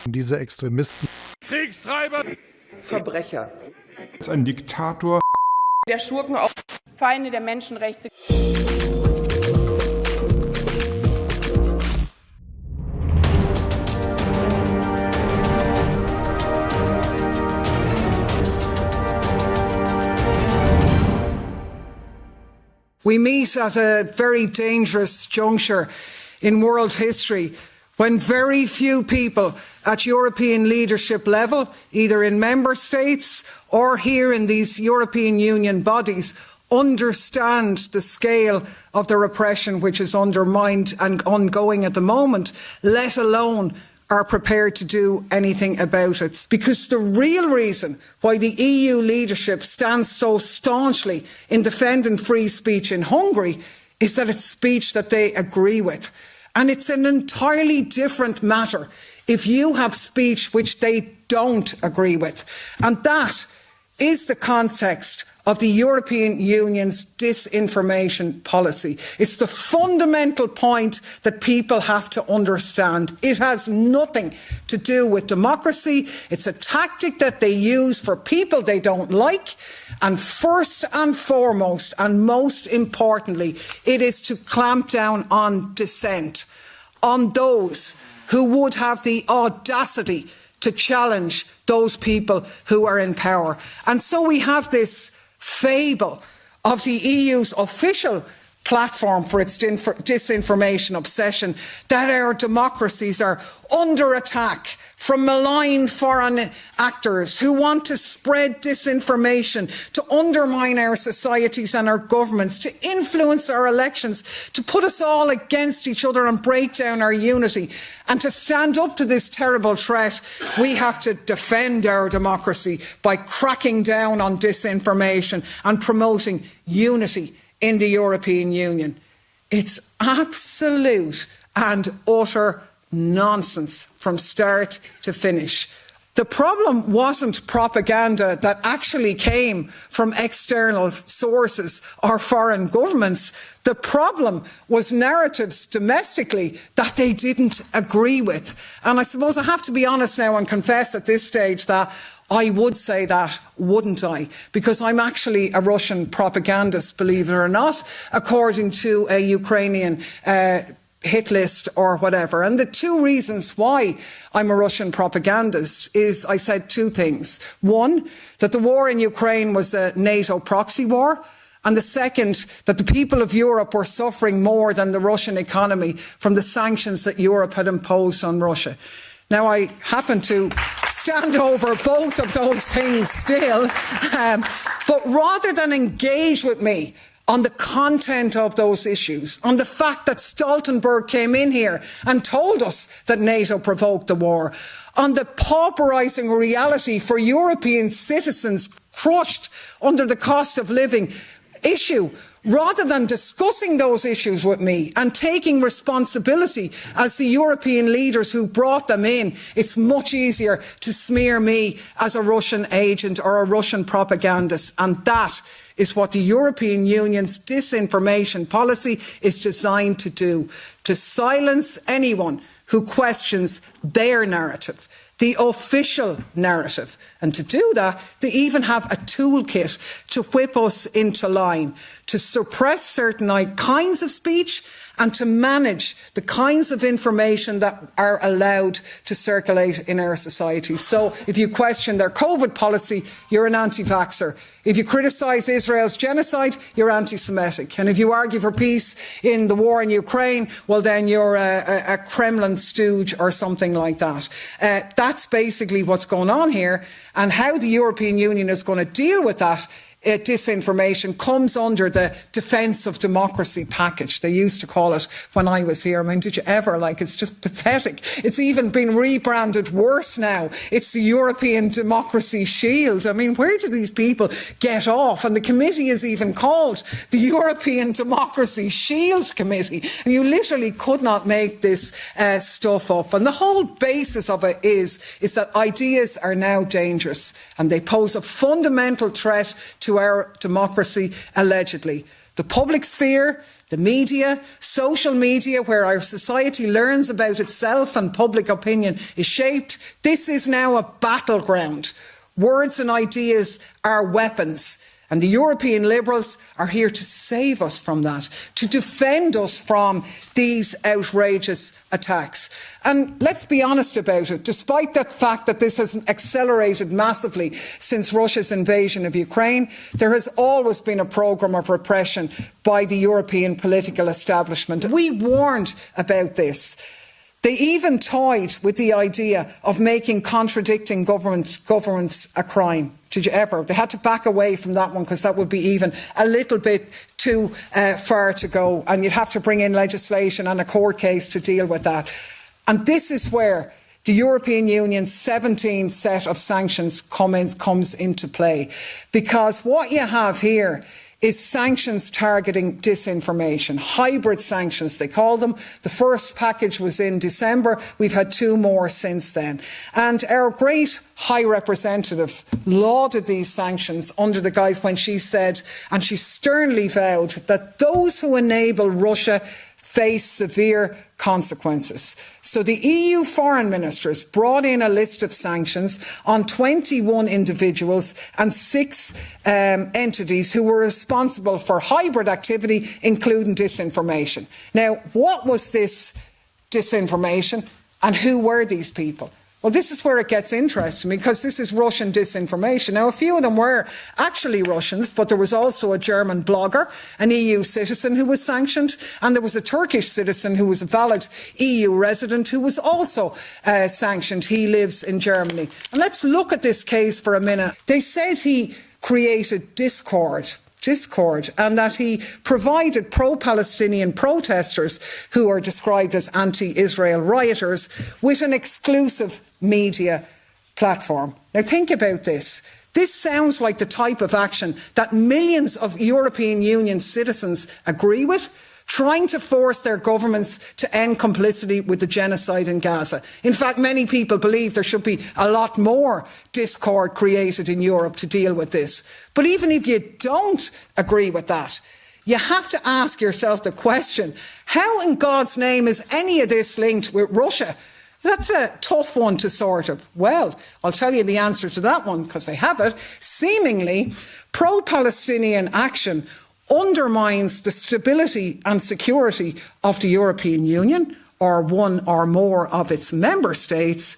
Diese Extremisten. Kriegstreiber. Verbrecher. Als ein Diktator. Der Schurken auch Feinde der Menschenrechte. We meet at a very dangerous juncture in world history when very few people at European leadership level, either in member states or here in these European Union bodies, understand the scale of the repression which is undermined and ongoing at the moment, let alone are prepared to do anything about it. Because the real reason why the EU leadership stands so staunchly in defending free speech in Hungary is that it's speech that they agree with. And it's an entirely different matter if you have speech which they don't agree with. And that is the context of the European Union's disinformation policy. It's the fundamental point that people have to understand. It has nothing to do with democracy. It's a tactic that they use for people they don't like. And first and foremost, and most importantly, it is to clamp down on dissent, on those who would have the audacity to challenge those people who are in power. And so we have this fable of the EU's official platform for its disinformation obsession, that our democracies are under attack from malign foreign actors who want to spread disinformation, to undermine our societies and our governments, to influence our elections, to put us all against each other and break down our unity. And to stand up to this terrible threat, we have to defend our democracy by cracking down on disinformation and promoting unity in the European Union. It's absolute and utter nonsense from start to finish. The problem wasn't propaganda that actually came from external sources or foreign governments. The problem was narratives domestically that they didn't agree with. And I suppose I have to be honest now and confess at this stage that I would say that, wouldn't I? Because I'm actually a Russian propagandist, believe it or not, according to a Ukrainian hit list or whatever. And the two reasons why I'm a Russian propagandist is I said two things. One, that the war in Ukraine was a NATO proxy war. And the second, that the people of Europe were suffering more than the Russian economy from the sanctions that Europe had imposed on Russia. Now, I happen to stand over both of those things still, but rather than engage with me on the content of those issues, on the fact that Stoltenberg came in here and told us that NATO provoked the war, on the pauperising reality for European citizens crushed under the cost of living issue, rather than discussing those issues with me and taking responsibility as the European leaders who brought them in, it's much easier to smear me as a Russian agent or a Russian propagandist. And that is what the European Union's disinformation policy is designed to do, to silence anyone who questions their narrative, the official narrative. And to do that, they even have a toolkit to whip us into line, to suppress certain kinds of speech and to manage the kinds of information that are allowed to circulate in our society. So if you question their COVID policy, you're an anti-vaxxer. If you criticise Israel's genocide, you're anti-Semitic. And if you argue for peace in the war in Ukraine, well, then you're a Kremlin stooge or something like that. That's basically what's going on here. And how the European Union is going to deal with that disinformation comes under the Defence of Democracy package. They used to call it when I was here. I mean, did you ever? It's just pathetic. It's even been rebranded worse now. It's the European Democracy Shield. I mean, where do these people get off? And the committee is even called the European Democracy Shield Committee. And you literally could not make this stuff up. And the whole basis of it is that ideas are now dangerous and they pose a fundamental threat to our democracy, allegedly. The public sphere, the media, social media, where our society learns about itself and public opinion is shaped. This is now a battleground. Words and ideas are weapons. And the European liberals are here to save us from that, to defend us from these outrageous attacks. And let's be honest about it, despite the fact that this has accelerated massively since Russia's invasion of Ukraine, there has always been a programme of repression by the European political establishment. We warned about this. They even toyed with the idea of making contradicting governments a crime. Did you ever? They had to back away from that one because that would be even a little bit too far to go, and you'd have to bring in legislation and a court case to deal with that. And this is where the European Union's 17th set of sanctions comes into play, because what you have here is sanctions targeting disinformation, hybrid sanctions they call them. The first package was in December. We've had 2 more since then. And our great High Representative lauded these sanctions under the guise when she said, and she sternly vowed, that those who enable Russia face severe consequences. So the EU foreign ministers brought in a list of sanctions on 21 individuals and 6 entities who were responsible for hybrid activity, including disinformation. Now, what was this disinformation and who were these people? Well, this is where it gets interesting, because this is Russian disinformation. Now, a few of them were actually Russians, but there was also a German blogger, an EU citizen who was sanctioned, and there was a Turkish citizen who was a valid EU resident who was also sanctioned. He lives in Germany. And let's look at this case for a minute. They said he created discord, and that he provided pro-Palestinian protesters, who are described as anti-Israel rioters, with an exclusive media platform. Now think about this. This sounds like the type of action that millions of European Union citizens agree with, trying to force their governments to end complicity with the genocide in Gaza. In fact, many people believe there should be a lot more discord created in Europe to deal with this. But even if you don't agree with that, you have to ask yourself the question, how in God's name is any of this linked with Russia? That's a tough one to sort of. Well, I'll tell you the answer to that one, because they have it. Seemingly, pro-Palestinian action undermines the stability and security of the European Union or one or more of its member states.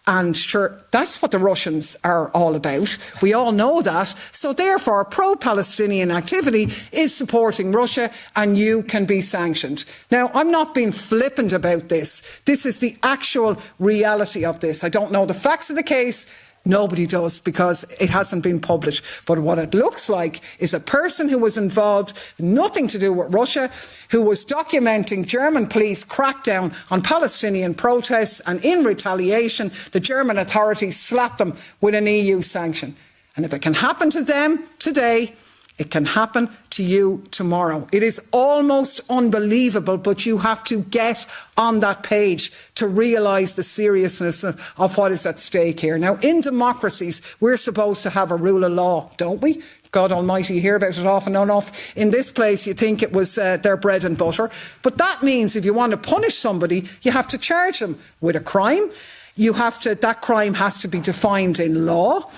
And sure, that's what the Russians are all about. We all know that. So therefore, pro-Palestinian activity is supporting Russia, and you can be sanctioned. Now, I'm not being flippant about this. This is the actual reality of this. I don't know the facts of the case. Nobody does, because it hasn't been published. But what it looks like is a person who was involved, nothing to do with Russia, who was documenting German police crackdown on Palestinian protests, and in retaliation, the German authorities slapped them with an EU sanction. And if it can happen to them today, it can happen to you tomorrow. It is almost unbelievable, but you have to get on that page to realise the seriousness of what is at stake here. Now, in democracies, we're supposed to have a rule of law, don't we? God Almighty, you hear about it often enough. In this place, you think it was their bread and butter. But that means if you want to punish somebody, you have to charge them with a crime. That crime has to be defined in law.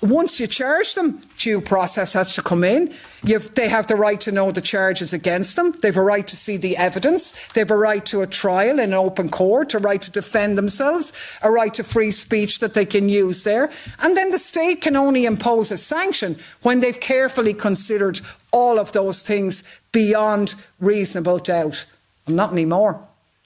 Once you charge them, due process has to come in. They have the right to know the charges against them. They have a right to see the evidence. They have a right to a trial in an open court, a right to defend themselves, a right to free speech that they can use there. And then the state can only impose a sanction when they've carefully considered all of those things beyond reasonable doubt. And not anymore.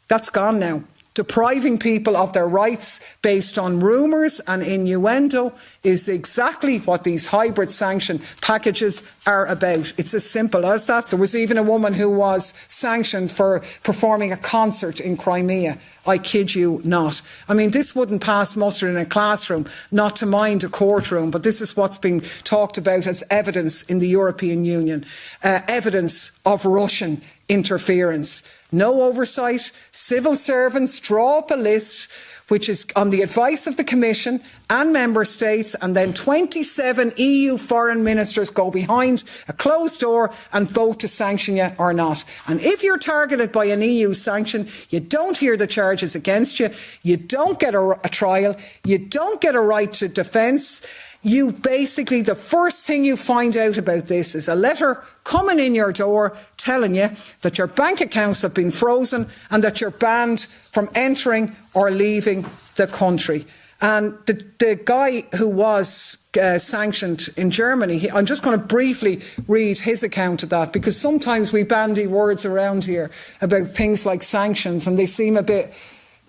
That's gone now. Depriving people of their rights based on rumours and innuendo is exactly what these hybrid sanction packages are about. It's as simple as that. There was even a woman who was sanctioned for performing a concert in Crimea. I kid you not. I mean, this wouldn't pass muster in a classroom, not to mind a courtroom, but this is what's being talked about as evidence in the European Union, evidence of Russian interference. No oversight. Civil servants draw up a list which is on the advice of the Commission and Member States, and then 27 EU foreign ministers go behind a closed door and vote to sanction you or not. And if you're targeted by an EU sanction, you don't hear the charges against you, you don't get a trial, you don't get a right to defence. You basically, the first thing you find out about this is a letter coming in your door telling you that your bank accounts have been frozen and that you're banned from entering or leaving the country. And the guy who was sanctioned in Germany, I'm just going to briefly read his account of that, because sometimes we bandy words around here about things like sanctions and they seem a bit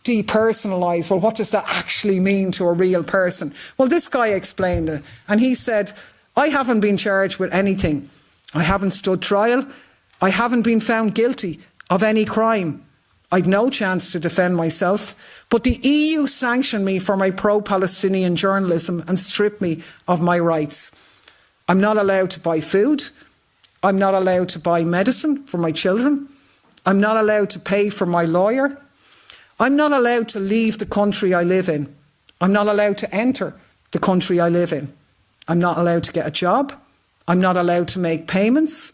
depersonalised. Well, what does that actually mean to a real person? Well, this guy explained it, and he said, I haven't been charged with anything. I haven't stood trial. I haven't been found guilty of any crime. I'd no chance to defend myself, but the EU sanctioned me for my pro-Palestinian journalism and stripped me of my rights. I'm not allowed to buy food. I'm not allowed to buy medicine for my children. I'm not allowed to pay for my lawyer. I'm not allowed to leave the country I live in. I'm not allowed to enter the country I live in. I'm not allowed to get a job. I'm not allowed to make payments.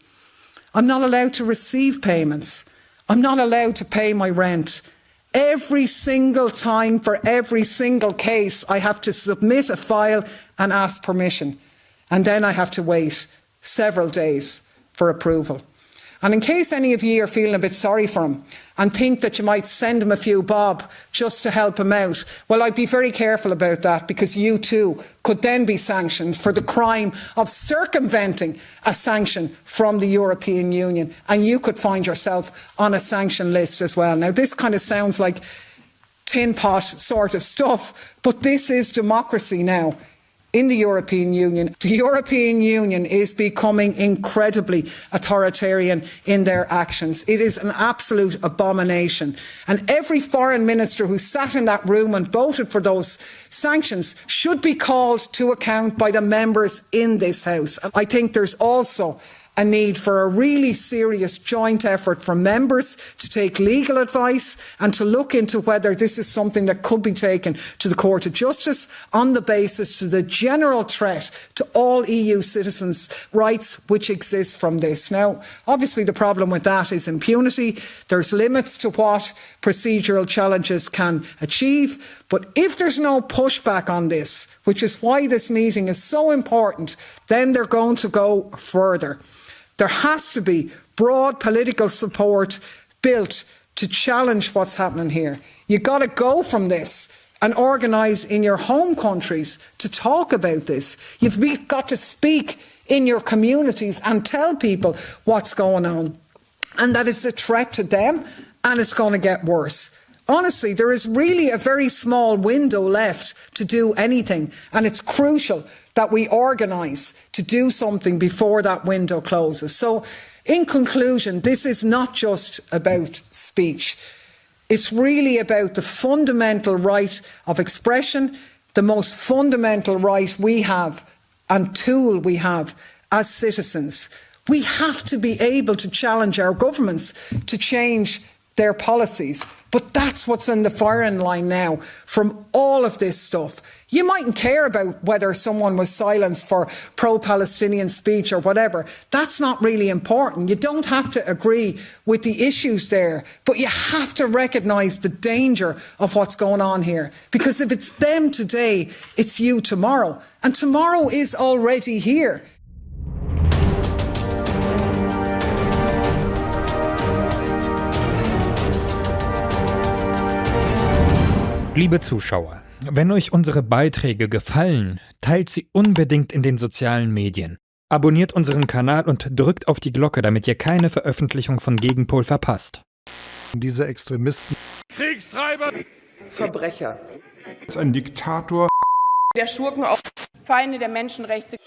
I'm not allowed to receive payments. I'm not allowed to pay my rent. Every single time, for every single case, I have to submit a file and ask permission. And then I have to wait several days for approval. And in case any of you are feeling a bit sorry for him and think that you might send him a few bob just to help him out, well, I'd be very careful about that, because you too could then be sanctioned for the crime of circumventing a sanction from the European Union, and you could find yourself on a sanction list as well. Now, this kind of sounds like tin pot sort of stuff, but this is democracy now. In the European Union, the European Union is becoming incredibly authoritarian in their actions. It is an absolute abomination. And every foreign minister who sat in that room and voted for those sanctions should be called to account by the members in this House. I think there's also a need for a really serious joint effort from members to take legal advice and to look into whether this is something that could be taken to the Court of Justice on the basis of the general threat to all EU citizens' rights which exists from this. Now, obviously the problem with that is impunity. There's limits to what procedural challenges can achieve. But if there's no pushback on this, which is why this meeting is so important, then they're going to go further. There has to be broad political support built to challenge what's happening here. You've got to go from this and organise in your home countries to talk about this. You've got to speak in your communities and tell people what's going on, and that it's a threat to them and it's going to get worse. Honestly, there is really a very small window left to do anything, and it's crucial that we organise to do something before that window closes. So, in conclusion, this is not just about speech. It's really about the fundamental right of expression, the most fundamental right we have and tool we have as citizens. We have to be able to challenge our governments to change their policies. But that's what's in the firing line now from all of this stuff. You mightn't care about whether someone was silenced for pro-Palestinian speech or whatever. That's not really important. You don't have to agree with the issues there, but you have to recognise the danger of what's going on here. Because if it's them today, it's you tomorrow. And tomorrow is already here. Liebe Zuschauer, wenn euch unsere Beiträge gefallen, teilt sie unbedingt in den sozialen Medien. Abonniert unseren Kanal und drückt auf die Glocke, damit ihr keine Veröffentlichung von Gegenpol verpasst. Diese Extremisten, Kriegstreiber, Verbrecher, als ein Diktator, der Schurken, auch Feinde der Menschenrechte.